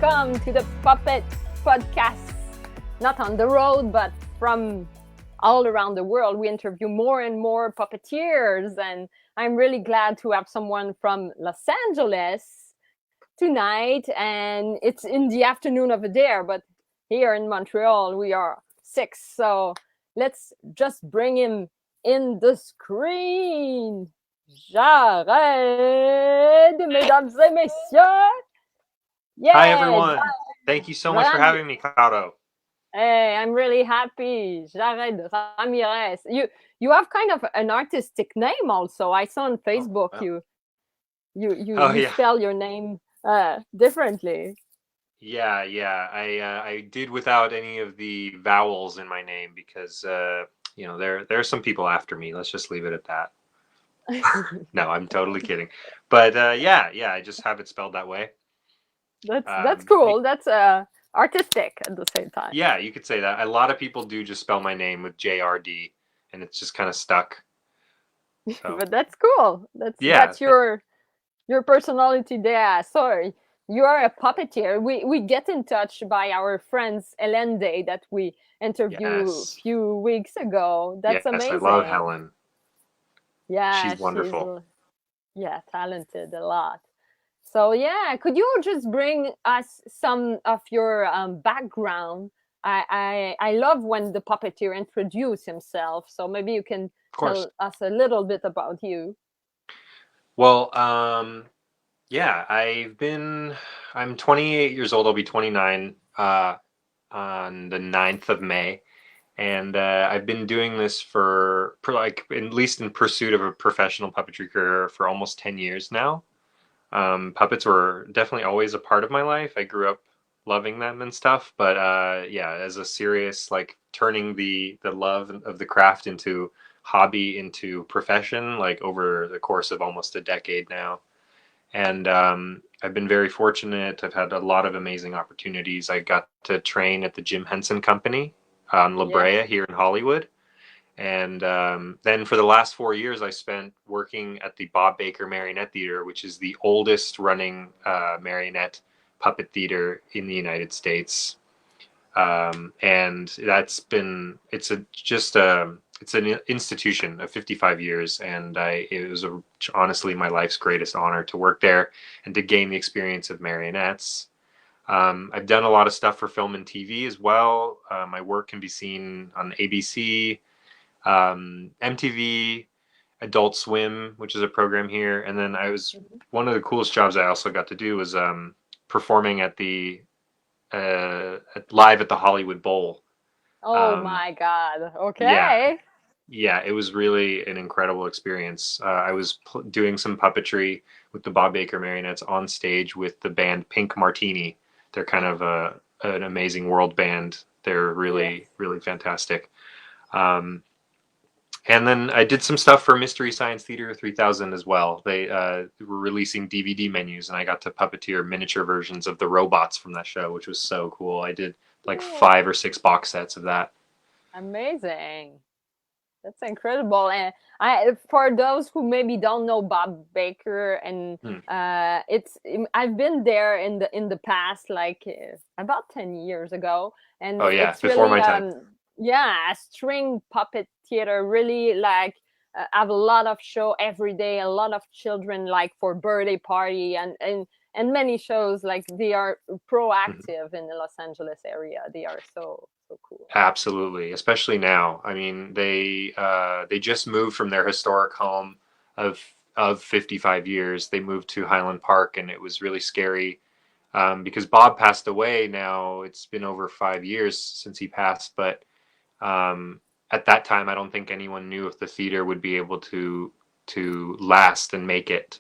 welcome to the Puppet Podcast. Not on the road, but from all around the world. We interview more and more puppeteers, and I'm really glad to have someone from Los Angeles tonight. And it's in the afternoon over there, but here in Montreal, we are 6. So let's just bring him in the screen. Jared, mesdames et messieurs. Yeah, hi, everyone. Thank you so much for having me, Caro. Hey, I'm really happy. Jared Ramirez. You have kind of an artistic name also. I saw on Facebook you spell your name differently. Yeah. I did without any of the vowels in my name because there are some people after me. Let's just leave it at that. No, I'm totally kidding. But I just have it spelled that way. That's cool. That's artistic at the same time. Yeah, you could say that. A lot of people do just spell my name with JRD, and it's just kind of stuck. So. But that's cool. That's your personality there. So you are a puppeteer. We get in touch by our friends Elende that we interviewed a few weeks ago. That's amazing. I love Helen. Yeah, she's wonderful. Talented a lot. So could you just bring us some of your background? I love when the puppeteer introduces himself. So maybe you can tell us a little bit about you. Well, I'm 28 years old. I'll be 29 on the 9th of May. And I've been doing this for at least in pursuit of a professional puppetry career for almost 10 years now. Puppets were definitely always a part of my life. I grew up loving them and stuff, but as a serious, turning the love of the craft into hobby, into profession, over the course of almost a decade now. And I've been very fortunate. I've had a lot of amazing opportunities. I got to train at the Jim Henson Company on La Brea here in Hollywood. And then for the last 4 years, I spent working at the Bob Baker Marionette Theater, which is the oldest running marionette puppet theater in the United States. And it's an institution of 55 years. And it was honestly my life's greatest honor to work there and to gain the experience of marionettes. I've done a lot of stuff for film and TV as well. My work can be seen on ABC, MTV, Adult Swim, which is a program here. And then one of the coolest jobs I also got to do was performing at the live at the Hollywood Bowl. Oh my God. Okay. Yeah, it was really an incredible experience. I was doing some puppetry with the Bob Baker Marionettes on stage with the band Pink Martini. They're kind of an amazing world band. They're really, really fantastic. And then I did some stuff for Mystery Science Theater 3000 as well. They were releasing DVD menus, and I got to puppeteer miniature versions of the robots from that show, which was so cool. I did 5 or 6 box sets of that. Amazing. That's incredible. And for those who maybe don't know Bob Baker, and I've been there in the past, about 10 years ago, and it's before really, my time. String puppet theater, really have a lot of show every day, a lot of children for birthday party and many shows. They are proactive in the Los Angeles area. They are so cool. Absolutely, especially now. I mean, they just moved from their historic home of 55 years. They moved to Highland Park, and it was really scary because Bob passed away. Now it's been over 5 years since he passed, but at that time, I don't think anyone knew if the theater would be able to last and make it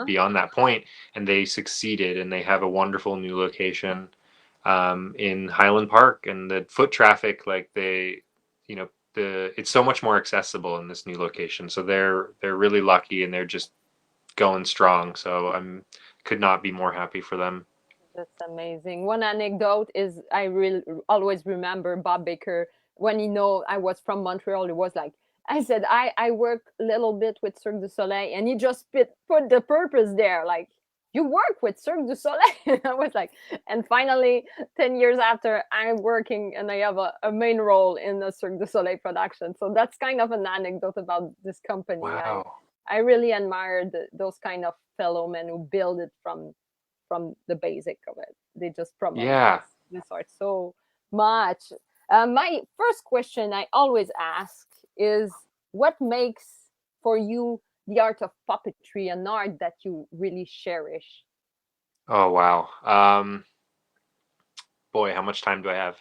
beyond that point. And they succeeded, and they have a wonderful new location in Highland Park, and the foot traffic, it's so much more accessible in this new location. So they're really lucky, and they're just going strong. So could not be more happy for them. That's amazing. One anecdote is I really always remember Bob Baker. When I was from Montreal, it was I said, I work a little bit with Cirque du Soleil, and he just put the purpose there. you work with Cirque du Soleil. And I was like, and finally, 10 years after, I'm working and I have a main role in the Cirque du Soleil production. So that's kind of an anecdote about this company. Wow. I really admire those kind of fellow men who build it from the basic of it. They just promote Yeah. this art so much. My first question I always ask is, what makes for you the art of puppetry an art that you really cherish? Oh, wow. Boy, how much time do I have?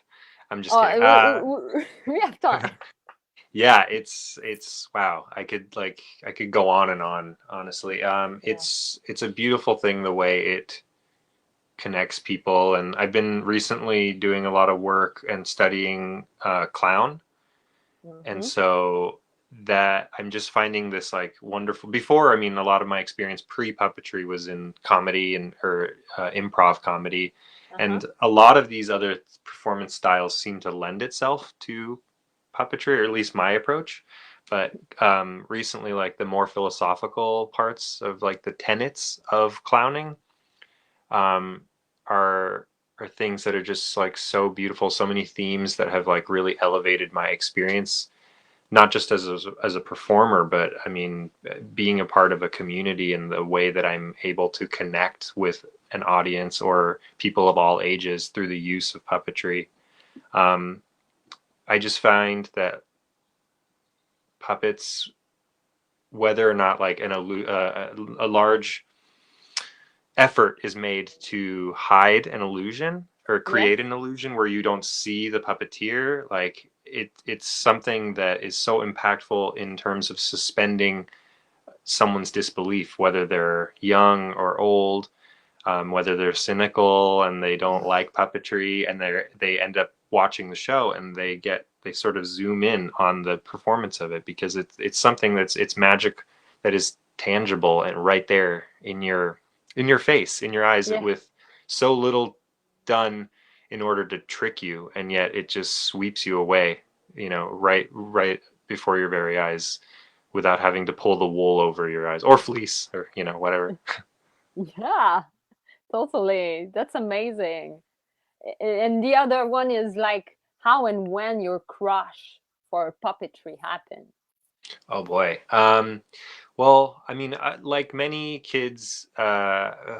I'm just kidding. We have time. Yeah, it's wow. I could go on and on, honestly. Yeah. It's a beautiful thing the way it connects people, and I've been recently doing a lot of work and studying clown, and Mm-hmm. so that I'm just finding this like wonderful. Before, I mean, a lot of my experience pre-puppetry was in comedy and or improv comedy, Uh-huh. and a lot of these other performance styles seem to lend itself to puppetry, or at least my approach. But recently, like the more philosophical parts of like the tenets of clowning um, are things that are just like so beautiful. So many themes that have like really elevated my experience, not just as a performer, but I mean, being a part of a community and the way that I'm able to connect with an audience or people of all ages through the use of puppetry. Um, I just find that puppets, whether or not like a large effort is made to hide an illusion or Yes. create an illusion where you don't see the puppeteer, like it's something that is so impactful in terms of suspending someone's disbelief, whether they're young or old, whether they're cynical and they don't like puppetry, and they end up watching the show and they sort of zoom in on the performance of it because it's something it's magic that is tangible and right there in your face, in your eyes, Yeah. with so little done in order to trick you, and yet it just sweeps you away, right before your very eyes, without having to pull the wool over your eyes or fleece or whatever. Yeah. Totally. That's amazing. And the other one is like how and when your crush for puppetry happened. Oh boy. Well, I mean, like many kids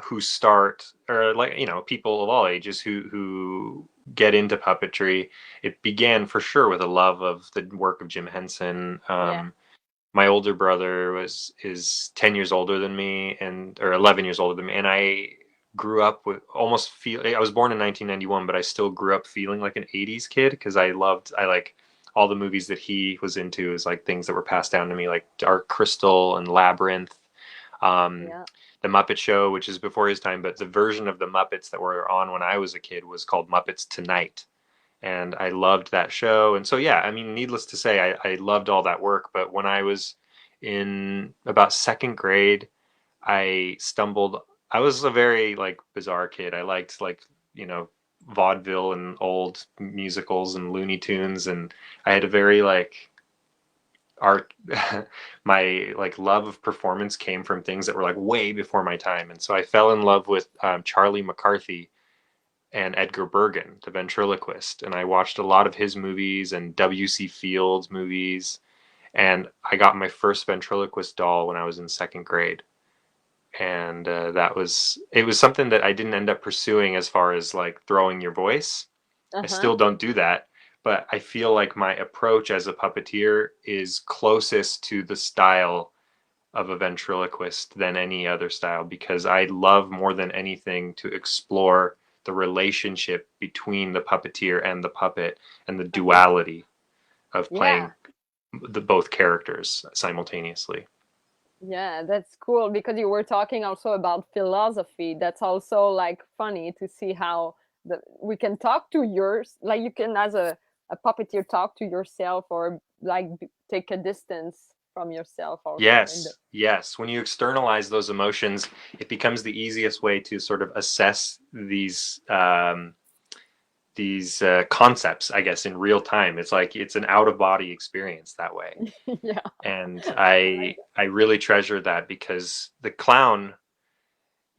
who start, or like people of all ages who get into puppetry, it began for sure with a love of the work of Jim Henson. Yeah. My older brother is 10 years older than me, and or 11 years older than me, and I grew up with almost feel. I was born in 1991, but I still grew up feeling like an 80s kid because I like all the movies that he was into, is like things that were passed down to me, like Dark Crystal and Labyrinth, um, Yeah. the Muppet Show, which is before his time, but the version of the Muppets that were on when I was a kid was called Muppets Tonight, and I loved that show. And so, yeah, I mean, needless to say, I loved all that work. But when I was in about second grade, I stumbled. I was a very like bizarre kid. I liked like vaudeville and old musicals and Looney Tunes, and I had a very like art. My like love of performance came from things that were like way before my time, and so I fell in love with Charlie McCarthy and Edgar Bergen, the ventriloquist. And I watched a lot of his movies and W.C. Fields movies. And I got my first ventriloquist doll when I was in second grade. And it was something that I didn't end up pursuing as far as like throwing your voice. I Uh-huh. still don't do that. But I feel like my approach as a puppeteer is closest to the style of a ventriloquist than any other style, because I love more than anything to explore the relationship between the puppeteer and the puppet, and the Uh-huh. duality of Yeah. playing the both characters simultaneously. Yeah, that's cool because you were talking also about philosophy. That's also like funny to see how we can talk to yours, like you can as a puppeteer talk to yourself or like take a distance from yourself also in the Yes, yes. When you externalize those emotions, it becomes the easiest way to sort of assess these concepts, I guess, in real time. It's like it's an out of body experience that way. yeah. And I like I really treasure that, because the clown,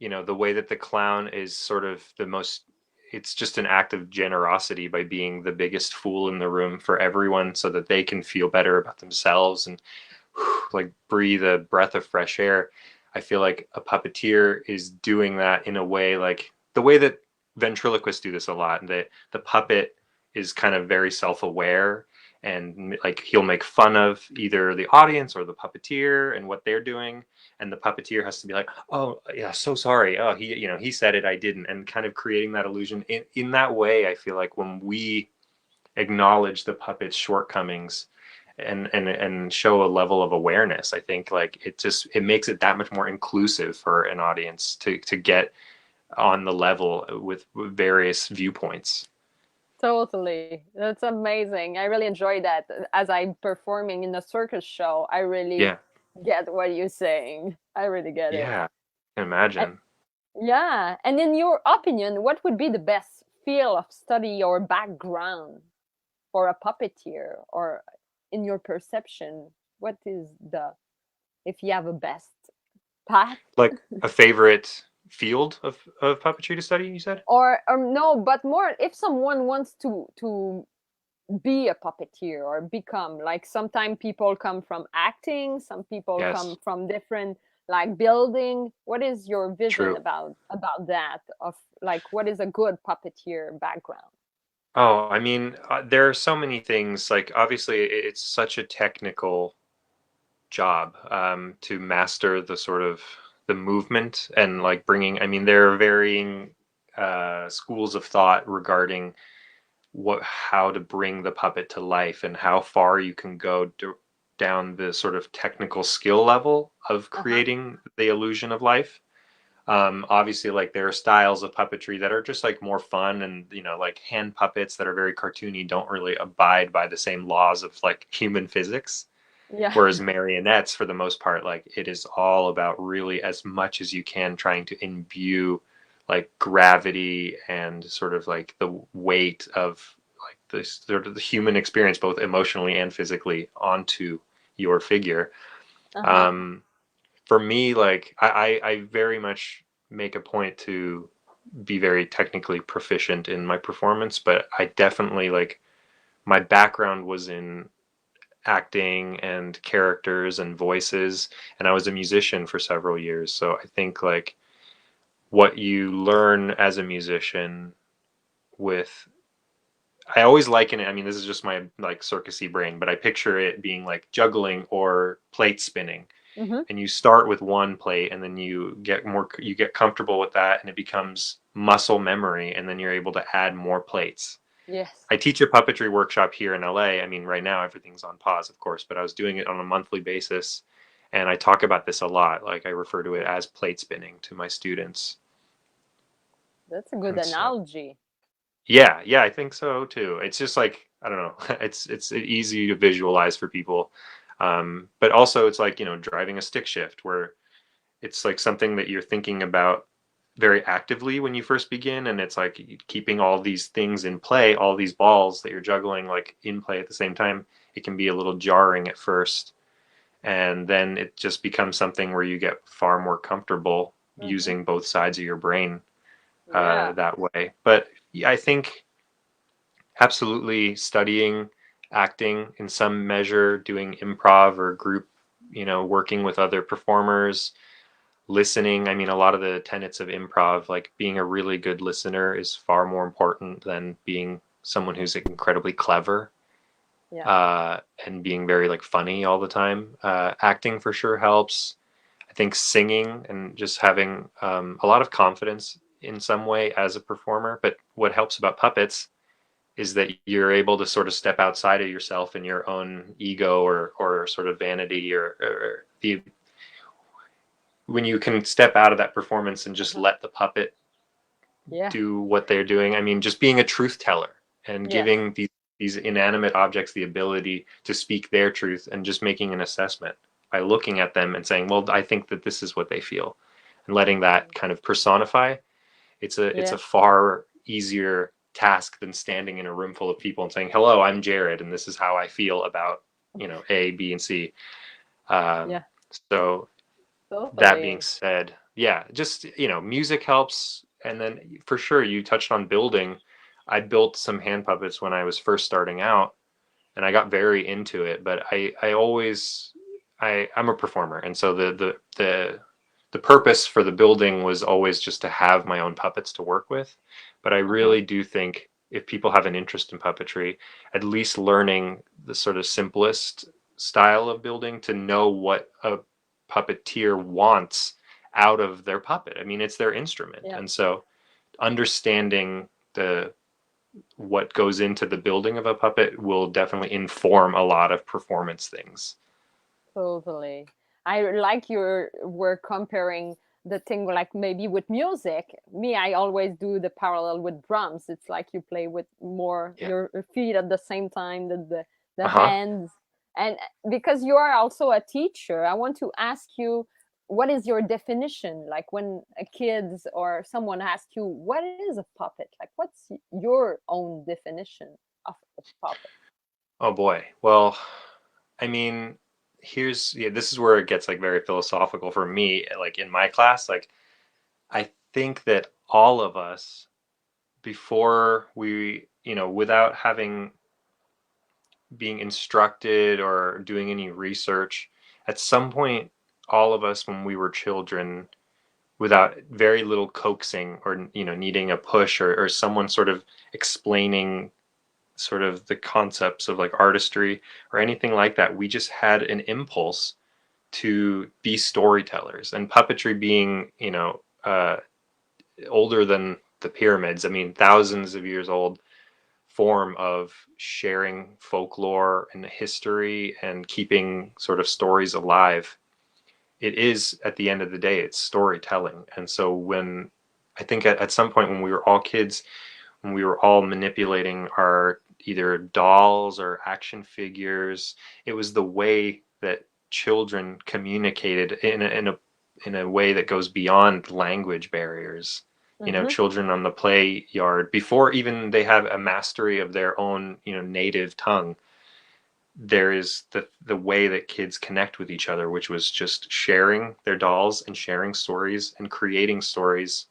you know, the way that the clown is sort of the most, it's just an act of generosity by being the biggest fool in the room for everyone so that they can feel better about themselves and like breathe a breath of fresh air. I feel like a puppeteer is doing that in a way like the way that ventriloquists do this a lot. And the puppet is kind of very self-aware, and like he'll make fun of either the audience or the puppeteer and what they're doing, and the puppeteer has to be like, oh yeah, so sorry, oh he, you know, he said it, I didn't, and kind of creating that illusion in that way. I feel like when we acknowledge the puppet's shortcomings and show a level of awareness, I think like it makes it that much more inclusive for an audience to get on the level with various viewpoints. Totally. That's amazing. I really enjoy that. As I'm performing in a circus show, I really Yeah, get what you're saying. I really get it. yeah, I can And, imagine. yeah. And in your opinion, what would be the best field of study or background for a puppeteer? Or in your perception, what is the, if you have a best path? Like a favorite field of puppetry to study, you said? Or no, but more if someone wants to be a puppeteer or become, like, sometimes people come from acting, some people come Yes, from different, like, building. What is your vision true. about that, of like what is a good puppeteer background? Oh, I mean, there are so many things. Like, obviously, it's such a technical job to master the sort of the movement and like bringing. I mean, there are varying schools of thought regarding how to bring the puppet to life and how far you can go down the sort of technical skill level of Uh-huh. creating the illusion of life. Obviously, like there are styles of puppetry that are just like more fun, and you know, like hand puppets that are very cartoony don't really abide by the same laws of like human physics. Yeah. Whereas marionettes, for the most part, like it is all about really as much as you can trying to imbue like gravity and sort of like the weight of like this sort of the human experience, both emotionally and physically, onto your figure. Uh-huh. Um, for me, like I very much make a point to be very technically proficient in my performance, but I definitely like my background was in acting and characters and voices, and I was a musician for several years. So I think like what you learn as a musician with, I always liken it, I mean this is just my like circusy brain, but I picture it being like juggling or plate spinning. Mm-hmm. And you start with one plate and then you get comfortable with that and it becomes muscle memory, and then you're able to add more plates. Yes. I teach a puppetry workshop here in LA. I mean, right now everything's on pause, of course, but I was doing it on a monthly basis, and I talk about this a lot. Like I refer to it as plate spinning to my students. That's a good And so analogy. yeah, yeah, I think so too. It's just like I don't know, it's easy to visualize for people, but also it's like, you know, driving a stick shift where it's like something that you're thinking about very actively when you first begin, and it's like keeping all these things in play, all these balls that you're juggling like in play at the same time. It can be a little jarring at first, and then it just becomes something where you get far more comfortable Mm-hmm. using both sides of your brain Yeah. that way. But yeah, I think absolutely studying acting in some measure, doing improv or group, you know, working with other performers, listening. I mean, a lot of the tenets of improv, like being a really good listener, is far more important than being someone who's incredibly clever Yeah. and being very like funny all the time. Acting for sure helps. I think singing and just having a lot of confidence in some way as a performer. But what helps about puppets is that you're able to sort of step outside of yourself and your own ego or sort of vanity or the when you can step out of that performance and just Uh-huh. let the puppet Yeah. do what they're doing. I mean, just being a truth teller and Yes. giving these inanimate objects the ability to speak their truth and just making an assessment by looking at them and saying, well, I think that this is what they feel, and letting that kind of personify. It's a Yeah. far easier task than standing in a room full of people and saying, hello, I'm Jared, and this is how I feel about, you know, A, B, and C. Um, Yeah. so that being Totally. said, yeah, just, music helps. And then for sure, you touched on building. I built some hand puppets when I was first starting out, and I got very into it. But I'm a performer, and so the purpose for the building was always just to have my own puppets to work with. But I Uh-huh. really do think if people have an interest in puppetry, at least learning the sort of simplest style of building to know what a puppeteer wants out of their puppet. I mean, it's their instrument. Yeah, And so understanding the what goes into the building of a puppet will definitely inform a lot of performance things. totally. I like your were comparing the thing like maybe with music. Me, I always do the parallel with drums. It's like you play with more Yeah. your feet at the same time that the Uh-huh. hands. And because you are also a teacher, I want to ask you, what is your definition? Like when a kids or someone asks you, what is a puppet? Like what's your own definition of a puppet? Oh boy. Well, I mean, this is where it gets like very philosophical for me. Like in my class, like I think that all of us, before we, without having being instructed or doing any research, at some point, all of us when we were children, without very little coaxing or, needing a push or someone sort of explaining sort of the concepts of like artistry or anything like that, we just had an impulse to be storytellers. And puppetry being, older than the pyramids, I mean, thousands of years old form of sharing folklore and history and keeping sort of stories alive. It is, at the end of the day, it's storytelling. And so when I think at some point when we were all kids, when we were all manipulating our either dolls or action figures, it was the way that children communicated in a way that goes beyond language barriers. Mm-hmm. Children on the play yard, before even they have a mastery of their own, native tongue, there is the way that kids connect with each other, which was just sharing their dolls and sharing stories and creating stories.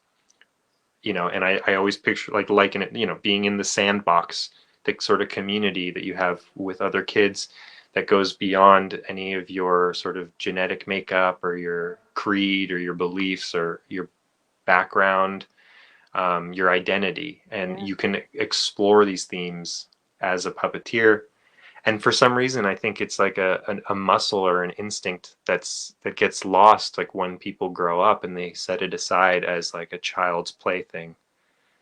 And I always picture like liken it, being in the sandbox, the sort of community that you have with other kids that goes beyond any of your sort of genetic makeup or your creed or your beliefs or your background, your identity. And Yeah. you can explore these themes as a puppeteer. And for some reason, I think it's like a muscle or an instinct that gets lost, like when people grow up and they set it aside as like a child's plaything.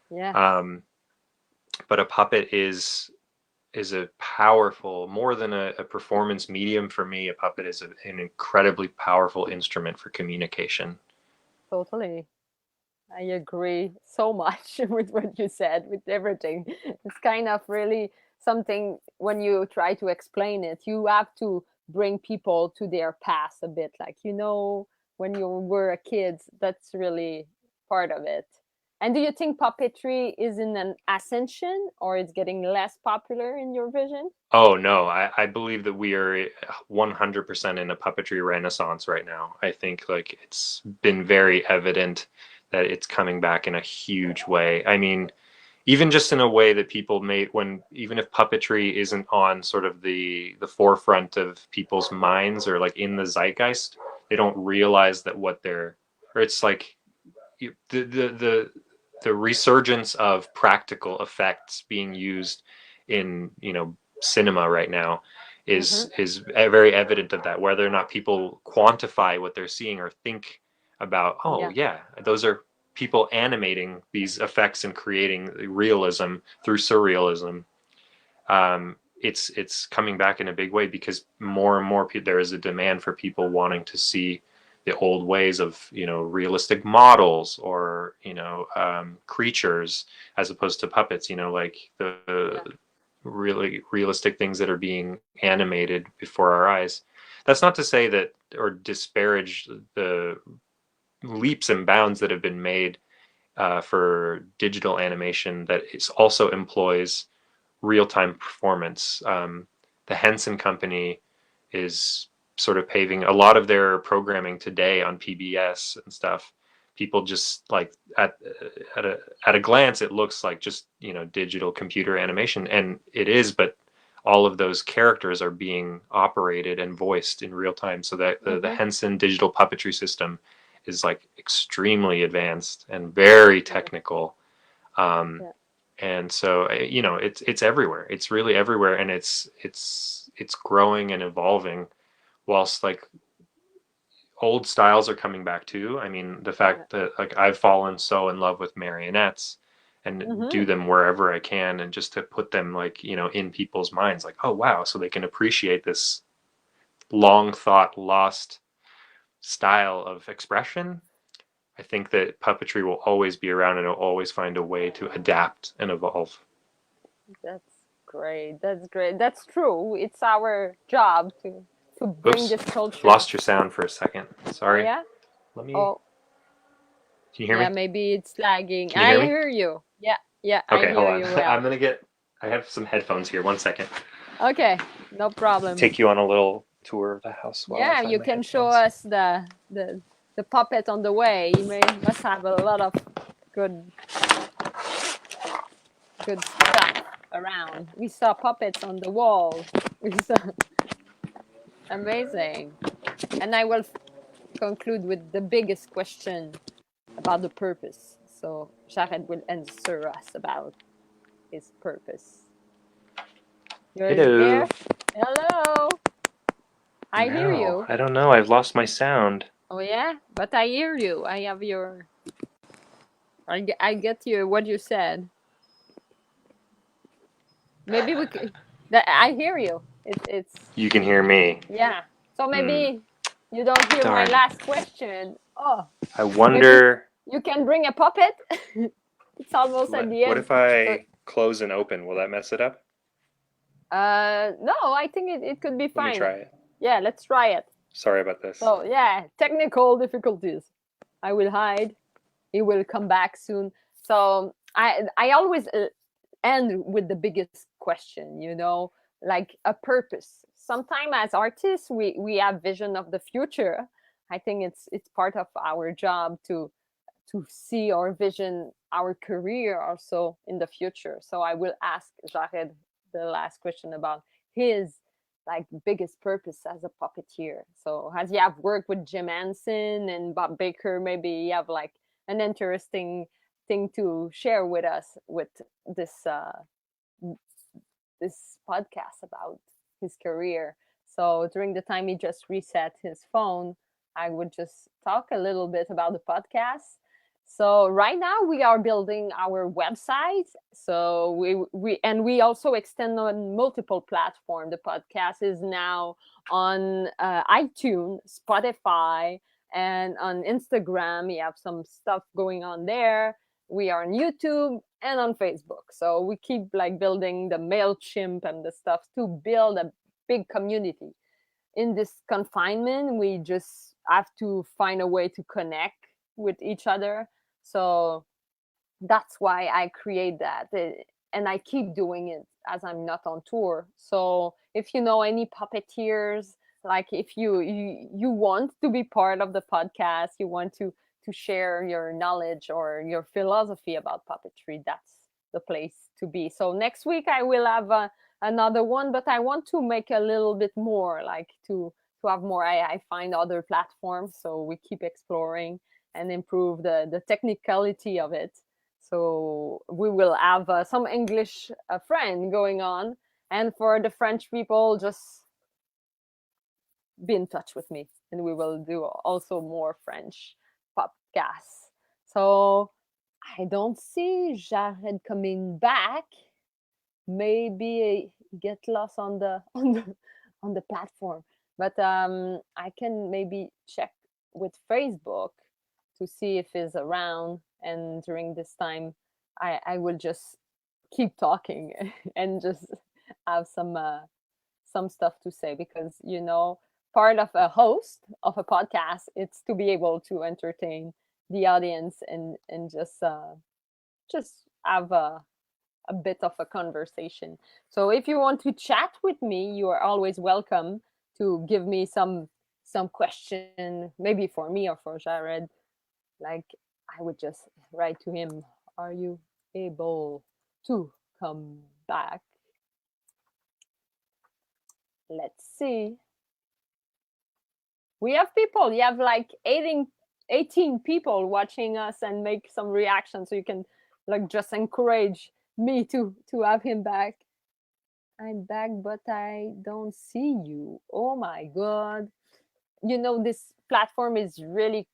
Yes. Um, but a puppet is a powerful, more than a performance medium for me. A puppet is an incredibly powerful instrument for communication. Totally. I agree so much with what you said, with everything. It's kind of really something when you try to explain it, you have to bring people to their past a bit. Like, when you were a kid, that's really part of it. And do you think puppetry is in an ascension or it's getting less popular in your vision? Oh no, I believe that we are 100% in a puppetry renaissance right now. I think like it's been very evident that it's coming back in a huge way. I mean, even just in a way that people may, when even if puppetry isn't on sort of the forefront of people's minds or like in the zeitgeist, they don't realize that what they're, or it's like the resurgence of practical effects being used in, cinema right now Mm-hmm. is very evident of that. Whether or not people quantify what they're seeing or think about, oh Yeah. yeah, those are people animating these effects and creating realism through surrealism. It's coming back in a big way because more and more there is a demand for people wanting to see the old ways of, realistic models or, creatures as opposed to puppets, like the Yeah. really realistic things that are being animated before our eyes. That's not to say that or disparage the leaps and bounds that have been made for digital animation that is also employs real-time performance. The Henson company is sort of paving a lot of their programming today on PBS and stuff. people just like at a glance it looks like just, you know, digital computer animation, and it is, but all of those characters are being operated and voiced in real time, so that the Henson digital puppetry system is like extremely advanced and very technical. And so, you know, it's everywhere. It's really everywhere, and it's growing and evolving, whilst like old styles are coming back too. I mean, the fact that like I've fallen so in love with marionettes and do them wherever I can, and just to put them like, you know, in people's minds, like, oh wow, so they can appreciate this long thought lost style of expression. I think that puppetry will always be around, and it'll always find a way to adapt and evolve. That's great. That's great. That's true. It's our job to bring this culture. Lost your sound for a second. Sorry. Oh, yeah? Let me. Oh. Can you hear me? Yeah, maybe it's lagging. Can you hear me? Hear you. Yeah. Okay, I hold hear on. you well. I have some headphones here. 1 second. Okay, no problem. Take you on a little tour of the house. Yeah, you can show us the puppet on the way. You must have a lot of good stuff around. We saw puppets on the wall. We saw amazing. And I will conclude with the biggest question about the purpose. So Jared will answer us about his purpose. You're there? Hello. I hear you. I don't know. I've lost my sound. Oh yeah, but I hear you. I have your. I get you what you said. Maybe we could. I hear you. It's. You can hear me. Yeah. So maybe you don't hear my last question. Oh. I wonder. You can bring a puppet. It's almost at the end. What if I close and open? Will that mess it up? No, I think it could be fine. Let me try it. Yeah, let's try it. Sorry about this. So yeah, technical difficulties. I will hide. He will come back soon. So I always end with the biggest question, you know, like a purpose. Sometimes as artists, we have vision of the future. I think it's part of our job to see or vision our career also in the future. So I will ask Jared the last question about his like biggest purpose as a puppeteer. So as you have worked with Jim Henson and Bob Baker, maybe you have like an interesting thing to share with us with this this podcast about his career. So during the time he just reset his phone, I would just talk a little bit about the podcast. So right now we are building our website. So we also extend on multiple platforms. The podcast is now on iTunes, Spotify, and on Instagram. We have some stuff going on there. We are on YouTube and on Facebook. So we keep like building the MailChimp and the stuff to build a big community. In this confinement, we just have to find a way to connect with each other. So that's why I create that. And I keep doing it as I'm not on tour. So if you know any puppeteers, like if you want to be part of the podcast, you want to share your knowledge or your philosophy about puppetry, that's the place to be. So next week I will have another one, but I want to make a little bit more, like to have more. I find other platforms, so we keep exploring and improve the technicality of it. So we will have some English friend going on, and for the French people, just be in touch with me, and we will do also more French podcasts. So I don't see Jared coming back. Maybe get lost on the platform, but I can maybe check with Facebook to see if he's around. And during this time, I will just keep talking and just have some stuff to say, because you know, part of a host of a podcast, it's to be able to entertain the audience and just have a bit of a conversation. So if you want to chat with me, you are always welcome to give me some question, maybe for me or for Jared. Like I would just write to him, are you able to come back? Let's see. We have people. You have like 18 people watching us and make some reactions. So you can like just encourage me to have him back. I'm back, but I don't see you. Oh my God. You know, this platform is really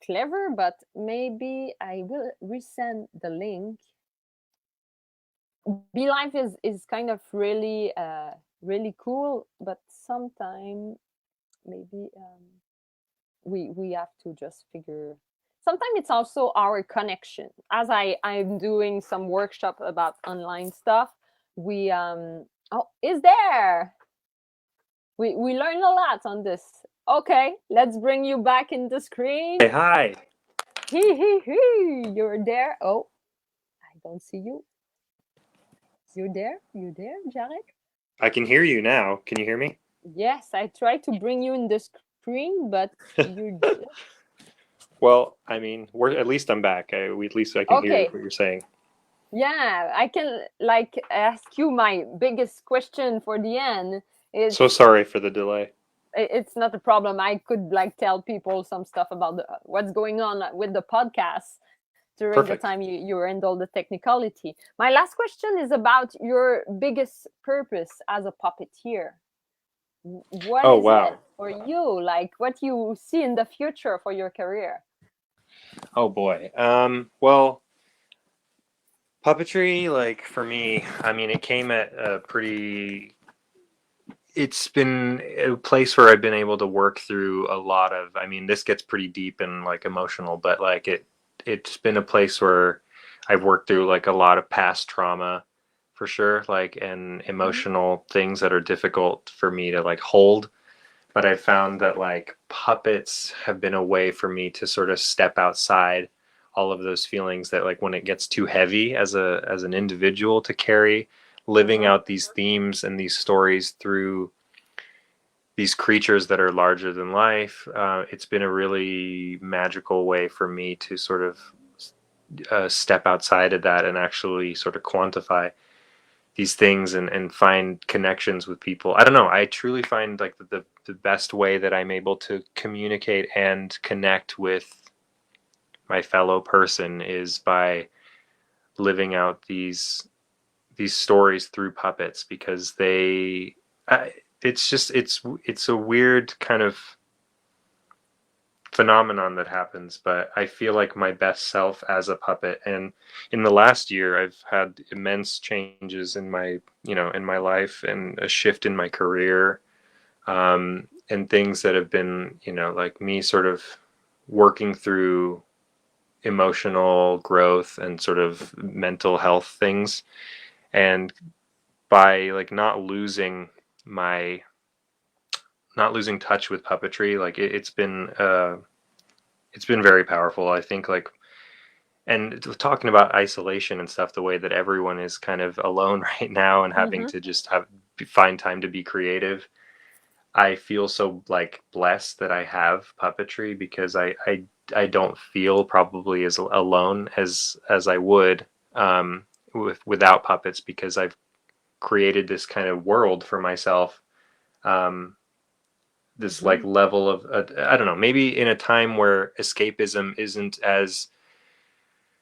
clever, but maybe I will resend the link. Be Life is kind of really really cool, but sometimes maybe we have to just figure. Sometimes it's also our connection. As I'm doing some workshop about online stuff, we oh, is there? We learn a lot on this. Okay, let's bring you back in the screen. Hey, hi. You're there. Oh, I don't see you. You're there? You there, Jared? I can hear you now. Can you hear me? Yes, I tried to bring you in the screen, but you're Well, I mean, at least I'm back. At least I can hear okay. what you're saying. Yeah, I can like ask you my biggest question for the end. It's So sorry for the delay. it's not a problem. I could like tell people some stuff about what's going on with the podcast during Perfect. the time you handle the technicality. My last question is about your biggest purpose as a puppeteer. What is it for you? Like what you see in the future for your career? Oh boy. Well, puppetry, like for me, I mean, it came at a pretty. It's been a place where I've been able to work through a lot of. I mean, this gets pretty deep and like emotional, but like it's been a place where I've worked through like a lot of past trauma, for sure, like and emotional things that are difficult for me to like hold. But I found that like puppets have been a way for me to sort of step outside all of those feelings that like when it gets too heavy as an individual to carry, living out these themes and these stories through these creatures that are larger than life. It's been a really magical way for me to sort of step outside of that and actually sort of quantify these things and find connections with people. I don't know. I truly find like the best way that I'm able to communicate and connect with my fellow person is by living out these stories through puppets because it's just it's a weird kind of phenomenon that happens, but I feel like my best self as a puppet. And in the last year I've had immense changes in my in my life and a shift in my career, and things that have been like me sort of working through emotional growth and sort of mental health things, and by like not losing touch with puppetry, like it's been very powerful. I think like, and talking about isolation and stuff, the way that everyone is kind of alone right now and having to just find time to be creative. I feel so like blessed that I have puppetry because I don't feel probably as alone as I would without puppets, because I've created this kind of world for myself, this like level of I don't know, maybe in a time where escapism isn't as,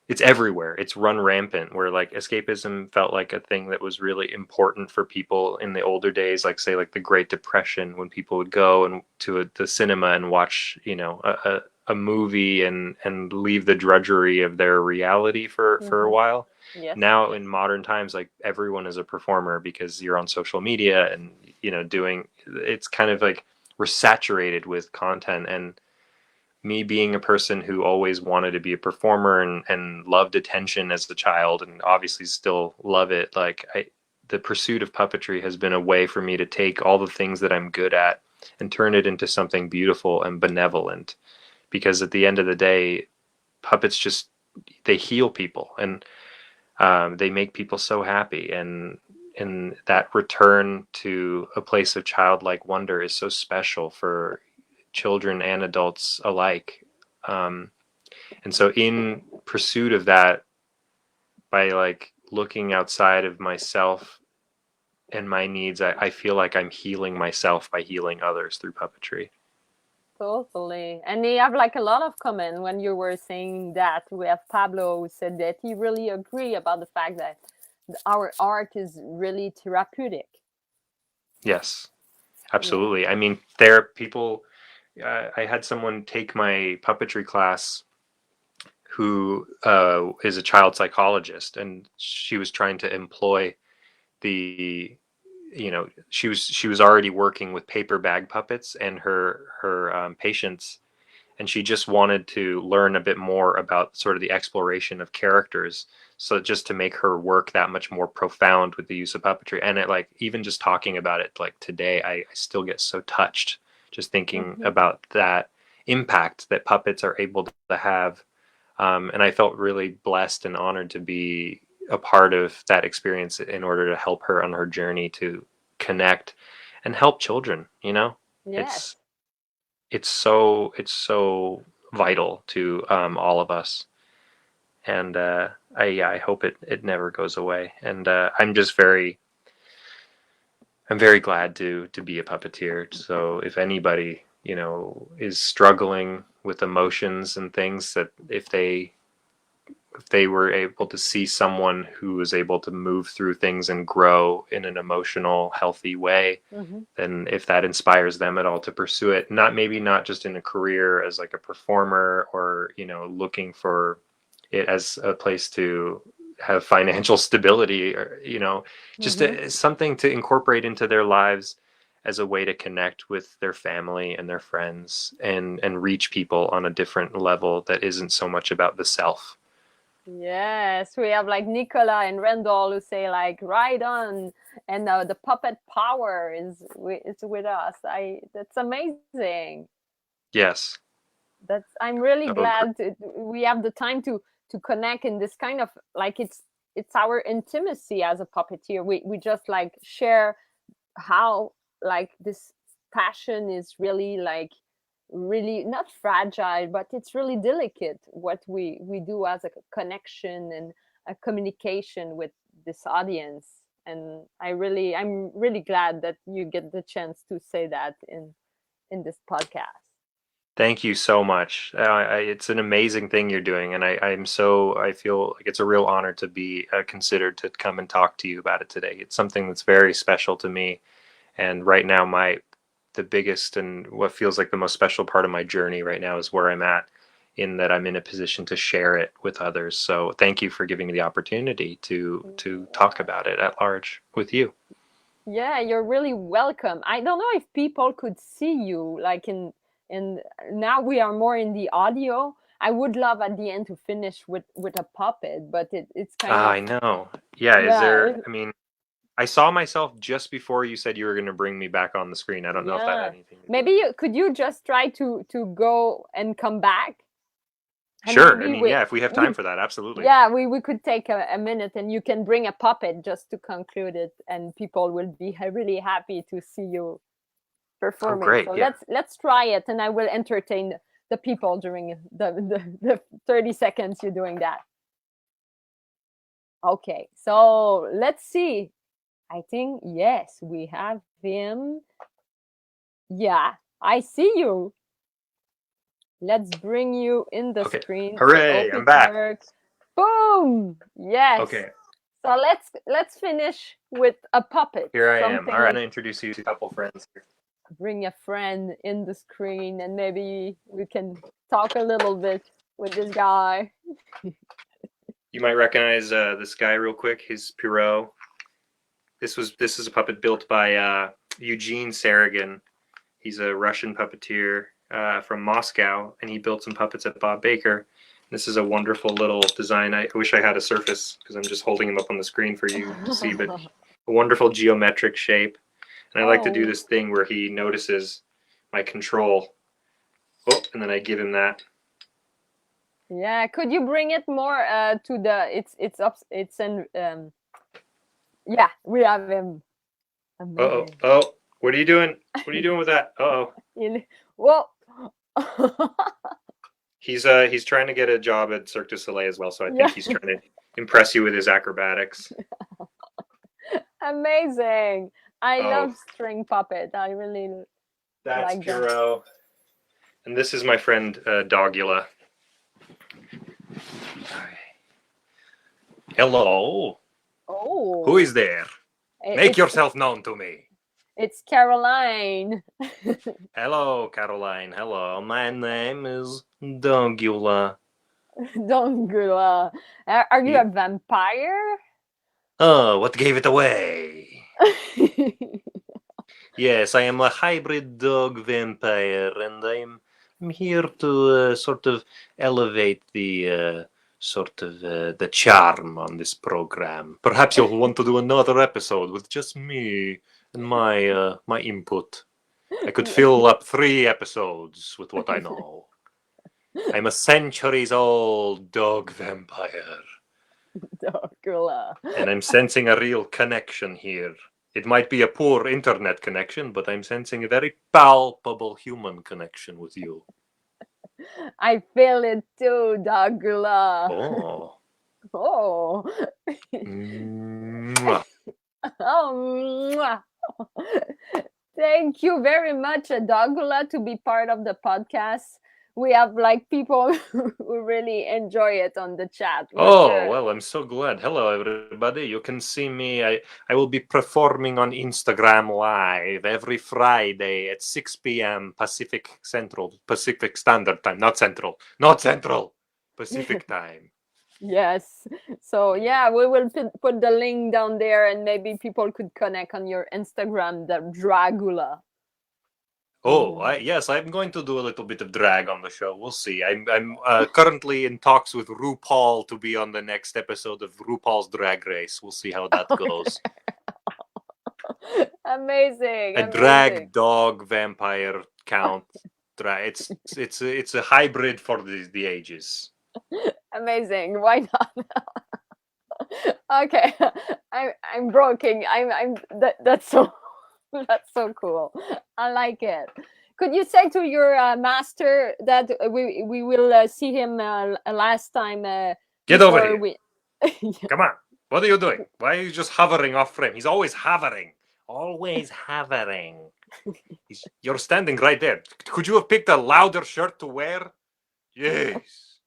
it's everywhere, it's run rampant, where like escapism felt like a thing that was really important for people in the older days, like say like the Great Depression, when people would go and to the cinema and watch a movie and leave the drudgery of their reality for a while. Yes. Now in modern times, like everyone is a performer because you're on social media and doing, it's kind of like we're saturated with content. And me being a person who always wanted to be a performer and loved attention as a child and obviously still love it, like the pursuit of puppetry has been a way for me to take all the things that I'm good at and turn it into something beautiful and benevolent. Because at the end of the day, puppets just, they heal people, and they make people so happy, and that return to a place of childlike wonder is so special for children and adults alike. And so in pursuit of that, by like looking outside of myself and my needs, I feel like I'm healing myself by healing others through puppetry. Totally. And they have like a lot of comment when you were saying that. We have Pablo who said that he really agree about the fact that our art is really therapeutic. Yes, absolutely. Yeah. I mean, there are people, I had someone take my puppetry class who is a child psychologist, and she was trying to employ the, she was already working with paper bag puppets and her patients, and she just wanted to learn a bit more about sort of the exploration of characters, so just to make her work that much more profound with the use of puppetry. And it, like, even just talking about it like today, I still get so touched just thinking about that impact that puppets are able to have. And I felt really blessed and honored to be a part of that experience in order to help her on her journey to connect and help children. Yes. It's so vital to all of us, and I hope it never goes away. And I'm very glad to be a puppeteer. So if anybody is struggling with emotions and things, that if they were able to see someone who was able to move through things and grow in an emotional, healthy way, then if that inspires them at all to pursue it, not just in a career as like a performer, or looking for it as a place to have financial stability, or just something to incorporate into their lives as a way to connect with their family and their friends, and reach people on a different level that isn't so much about the self. Yes, we have like Nicola and Randall who say like right on, and the puppet power is with us. That's amazing. Yes. I'm really Oh, glad we have the time to connect in this kind of like it's our intimacy as a puppeteer. We just like share how like this passion is really like really not fragile, but it's really delicate what we do as a connection and a communication with this audience. And I'm really glad that you get the chance to say that in this podcast. thank you so much. It's an amazing thing you're doing, and I feel like it's a real honor to be considered to come and talk to you about it today. It's something that's very special to me, and right now the biggest and what feels like the most special part of my journey right now is where I'm at, in that I'm in a position to share it with others. So thank you for giving me the opportunity to talk about it at large with you. Yeah, you're really welcome. I don't know if people could see you like in now we are more in the audio. I would love at the end to finish with a puppet, but it's kind Ah, of I know. Yeah, is yeah, there, I mean, I saw myself just before you said you were going to bring me back on the screen. I don't know if that yeah. had anything to do Maybe with it. could you just try to go and come back, and Sure. I maybe mean, yeah, if we have time we for that, absolutely. yeah we could take a minute, and you can bring a puppet just to conclude it, and people will be really happy to see you Oh, performing. great. So Yeah. let's try it, and I will entertain the people during the 30 seconds you're doing that. Okay, so let's see. I think yes, we have him. Yeah, I see you. Let's bring you in the Okay. screen. I Hooray. hope I'm it back. works. Boom. Yes. Okay. So let's finish with a puppet. Here I am. All Something right. I'm like going to introduce you to a couple friends here. bring a friend in the screen, and maybe we can talk a little bit with this guy. You might recognize this guy real quick. His Pierrot. This is a puppet built by Eugene Saragin. He's a Russian puppeteer from Moscow, and he built some puppets at Bob Baker. This is a wonderful little design. I wish I had a surface because I'm just holding him up on the screen for you to see, but a wonderful geometric shape. And I like to do this thing where he notices my control. Oh, and then I give him that. Yeah, could you bring it more to the it's up it's in yeah, we have him. Uh-oh. Amazing. Oh, what are you doing? What are you doing with that? Uh-oh. Well, He's trying to get a job at Cirque du Soleil as well, so I think Yeah. he's trying to impress you with his acrobatics. Amazing. I Oh. love string puppet. I really That's like them. Puro. And this is my friend Dogula. Hello. Oh. Who is there? Make It's, yourself known to me. it's Caroline. Hello, Caroline. Hello. My name is Dogula. Dongula. Are you Yeah. a vampire? Oh, what gave it away? Yes, I am a hybrid dog vampire, and I'm here to sort of elevate the the charm on this program. Perhaps you'll want to do another episode with just me and my input. I could fill up 3 episodes with what I know. I'm a centuries-old dog vampire, Dongula. and I'm sensing a real connection here. It might be a poor internet connection, but I'm sensing a very palpable human connection with you. I feel it too, Dogula. Oh. Oh. Mwah. Oh, mwah. Thank you very much, Dogula, to be part of the podcast. We have like people who really enjoy it on the chat. Oh, well, I'm so glad. Hello, everybody. You can see me. I will be performing on Instagram Live every Friday at 6 p.m. Pacific Standard Time. Not Central. Pacific Time. Yes. So yeah, we will put the link down there, and maybe people could connect on your Instagram, the Dragula. Oh, yes, I'm going to do a little bit of drag on the show. We'll see. I'm currently in talks with RuPaul to be on the next episode of RuPaul's Drag Race. We'll see how that goes. Amazing. A drag dog vampire count. It's a hybrid for the ages. Amazing. Why not? Okay, I'm broken. That's so. That's so cool. I like it. Could you say to your master that we will see him last time? Get over here. Yeah. Come on. What are you doing? Why are you just hovering off frame? He's always hovering. Always hovering. You're standing right there. Could you have picked a louder shirt to wear? Yes.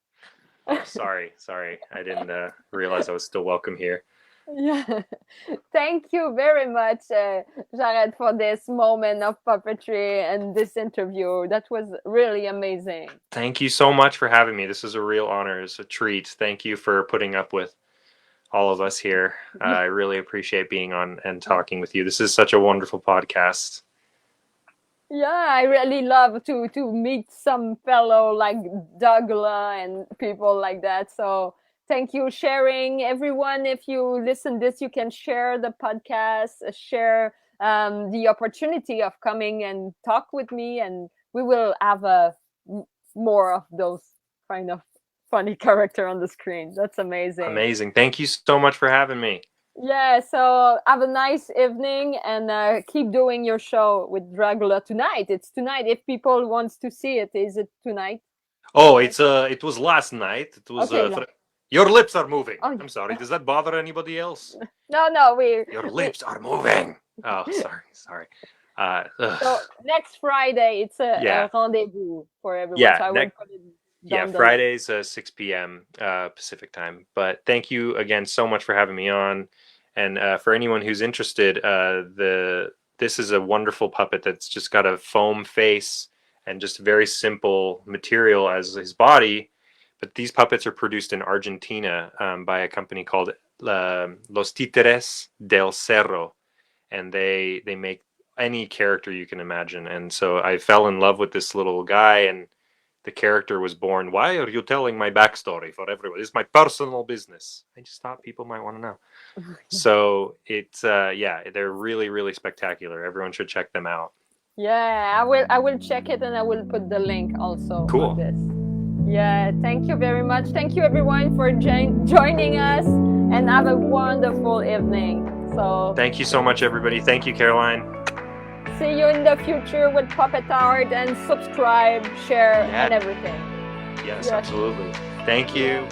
Oh, sorry. I didn't realize I was still welcome here. Yeah. Thank you very much, Jared, for this moment of puppetry and this interview. That was really amazing. Thank you so much for having me. This is a real honor. It's a treat. Thank you for putting up with all of us here. I really appreciate being on and talking with you. This is such a wonderful podcast. Yeah, I really love to meet some fellow like Douglas and people like that. So thank you sharing, everyone. If you listen this, you can share the podcast, share the opportunity of coming and talk with me, and we will have more of those kind of funny character on the screen. That's amazing. Amazing. Thank you so much for having me. Yeah, so have a nice evening, and keep doing your show with Dragula tonight. It's tonight. If people wants to see it, is it tonight? Oh, it was last night. It was okay, your lips are moving. Oh, I'm sorry. Does that bother anybody else? No, your lips are moving. Oh, sorry. So next Friday, it's a rendezvous for everyone. Yeah, so I will put it down Fridays 6 p.m. Pacific time. But thank you again so much for having me on. And for anyone who's interested, this is a wonderful puppet that's just got a foam face and just very simple material as his body. But these puppets are produced in Argentina by a company called Los Títeres del Cerro. And they make any character you can imagine. And so I fell in love with this little guy, and the character was born. Why are you telling my backstory for everyone? It's my personal business. I just thought people might want to know. So it's they're really, really spectacular. Everyone should check them out. Yeah, I will check it, and I will put the link also. Cool. On this. Yeah, thank you very much. Thank you everyone for joining us, and have a wonderful evening. So thank you so much, everybody. Thank you, Caroline. See you in the future with Puppet Art, and subscribe, share, and everything. Yes, Yes. absolutely. Thank you.